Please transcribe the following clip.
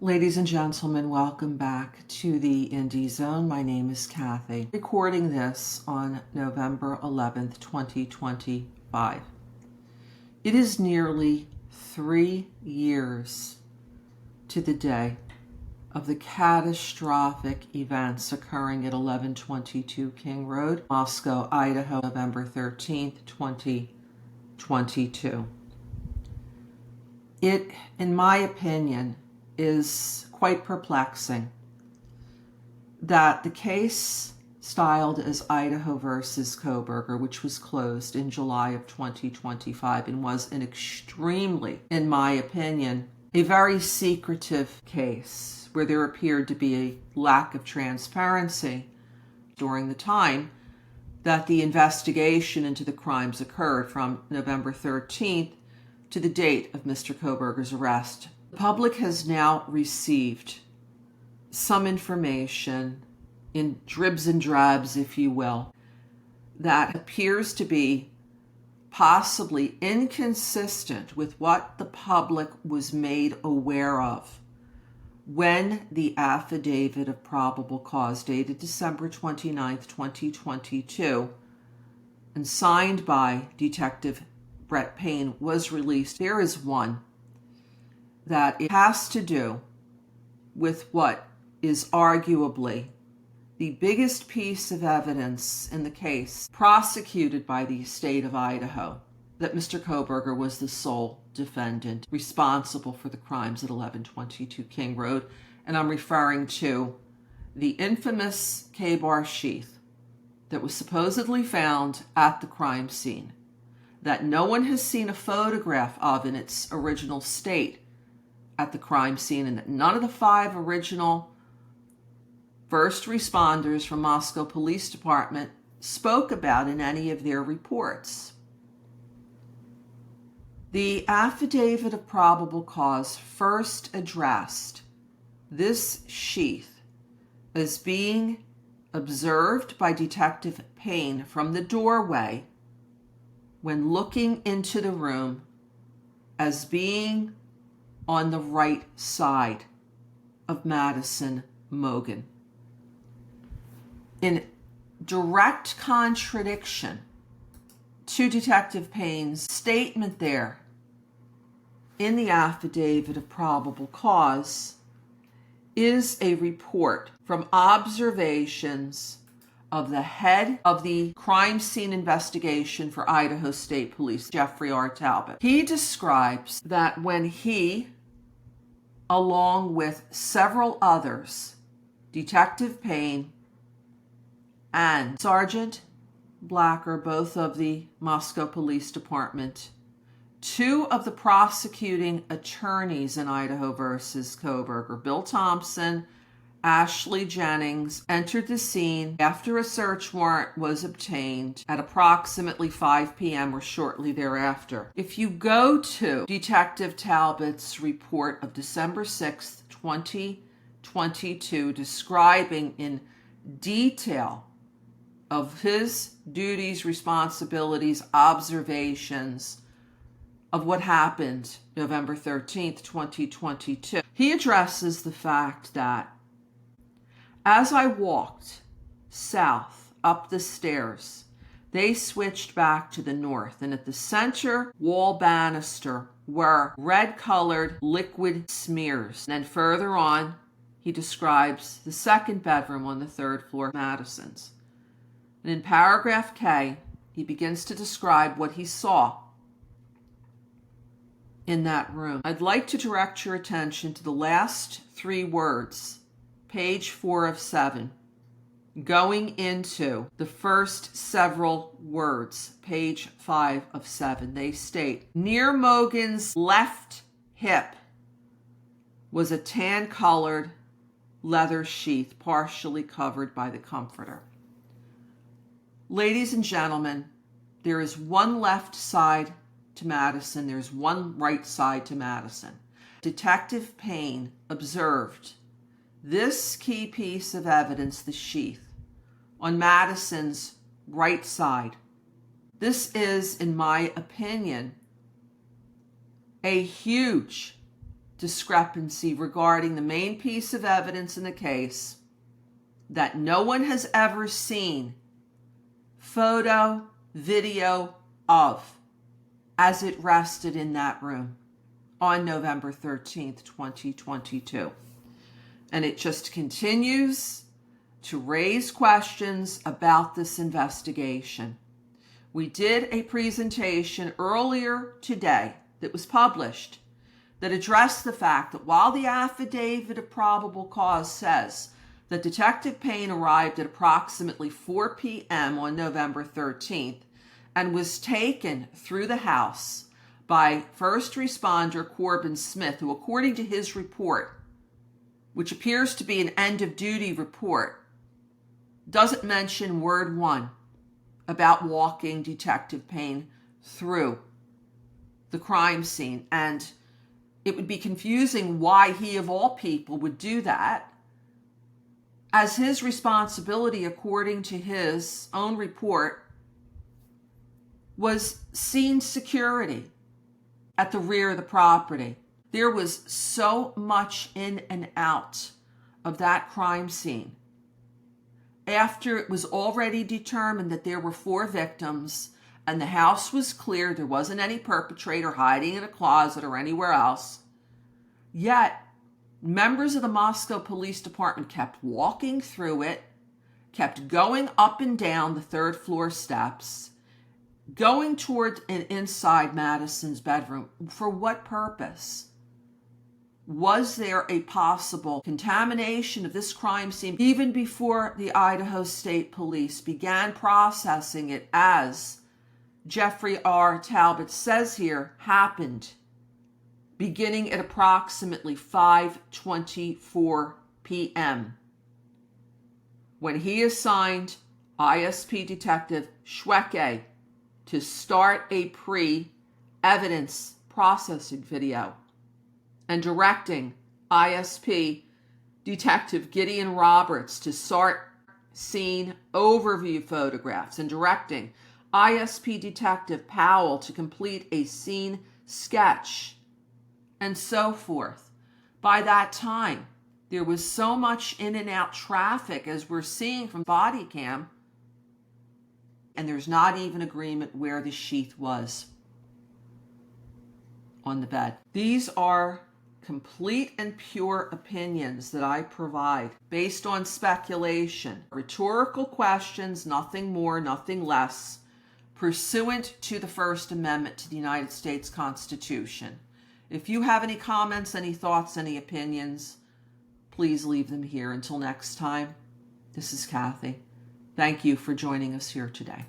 Ladies and gentlemen, welcome back to the Indie Zone. My name is Kathy. Recording this on November 11th, 2025. It is nearly 3 years to the day of the catastrophic events occurring at 1122 King Road, Moscow, Idaho, November 13th, 2022. It, in my opinion, is quite perplexing that the case styled as Idaho versus Kohberger, which was closed in July of 2025 and was an extremely, in my opinion, a very secretive case where there appeared to be a lack of transparency during the time that the investigation into the crimes occurred from November 13th to the date of Mr. Kohberger's arrest. The public has now received some information in dribs and drabs, if you will, that appears to be possibly inconsistent with what the public was made aware of when the Affidavit of Probable Cause, dated December 29th, 2022, and signed by Detective Brett Payne, was released. There is one that it has to do with what is arguably the biggest piece of evidence in the case prosecuted by the state of Idaho, that Mr. Kohberger was the sole defendant responsible for the crimes at 1122 King Road, and I'm referring to the infamous K-bar sheath that was supposedly found at the crime scene, that no one has seen a photograph of in its original state at the crime scene, and that none of the 5 original first responders from Moscow Police Department spoke about in any of their reports. The Affidavit of Probable Cause first addressed this sheath as being observed by Detective Payne from the doorway when looking into the room as being on the right side of Madison Mogen. In direct contradiction to Detective Payne's statement there in the Affidavit of Probable Cause is a report from observations of the head of the crime scene investigation for Idaho State Police, Jeffrey R. Talbot. He describes that when he, along with several others, Detective Payne and Sergeant Blacker, both of the Moscow Police Department, 2 of the prosecuting attorneys in Idaho versus Kohberger, Bill Thompson, Ashley Jennings, entered the scene after a search warrant was obtained at approximately 5 p.m. or shortly thereafter. If you go to Detective Talbot's report of December 6th, 2022, describing in detail of his duties, responsibilities, observations of what happened November 13th, 2022, he addresses the fact that as I walked south up the stairs, they switched back to the north, and at the center wall banister were red-colored liquid smears. And then further on, he describes the second bedroom on the 3rd floor of Madison's. And in paragraph K, he begins to describe what he saw in that room. I'd like to direct your attention to the last 3 words, page 4 of 7, going into the first several words, page 5 of 7. They state, near Mogen's left hip was a tan-colored leather sheath partially covered by the comforter. Ladies and gentlemen, there is one left side to Madison, there's one right side to Madison. Detective Payne observed this key piece of evidence, the sheath, on Madison's right side. This is, in my opinion, a huge discrepancy regarding the main piece of evidence in the case that no one has ever seen photo, video of as it rested in that room on November 13th, 2022. And it just continues to raise questions about this investigation. We did a presentation earlier today that was published that addressed the fact that while the Affidavit of Probable Cause says that Detective Payne arrived at approximately 4 p.m. on November 13th and was taken through the house by first responder Corbin Smith, who, according to his report, which appears to be an end-of-duty report, doesn't mention word one about walking Detective Payne through the crime scene. And it would be confusing why he, of all people, would do that, as his responsibility, according to his own report, was scene security at the rear of the property. There was so much in and out of that crime scene. After it was already determined that there were 4 victims and the house was clear, there wasn't any perpetrator hiding in a closet or anywhere else, yet members of the Moscow Police Department kept walking through it, kept going up and down the 3rd floor steps, going toward and inside Madison's bedroom. For what purpose? Was there a possible contamination of this crime scene even before the Idaho State Police began processing it, as Jeffrey R. Talbot says here happened beginning at approximately 5:24 p.m. when he assigned ISP Detective Schwecke to start a pre-evidence processing video, and directing ISP Detective Gideon Roberts to start scene overview photographs, and directing ISP Detective Powell to complete a scene sketch, and so forth. By that time, there was so much in and out traffic, as we're seeing from body cam, and there's not even agreement where the sheath was on the bed. These are complete and pure opinions that I provide based on speculation, rhetorical questions, nothing more, nothing less, pursuant to the First Amendment to the United States Constitution. If you have any comments, any thoughts, any opinions, please leave them here. Until next time, this is Kathy. Thank you for joining us here today.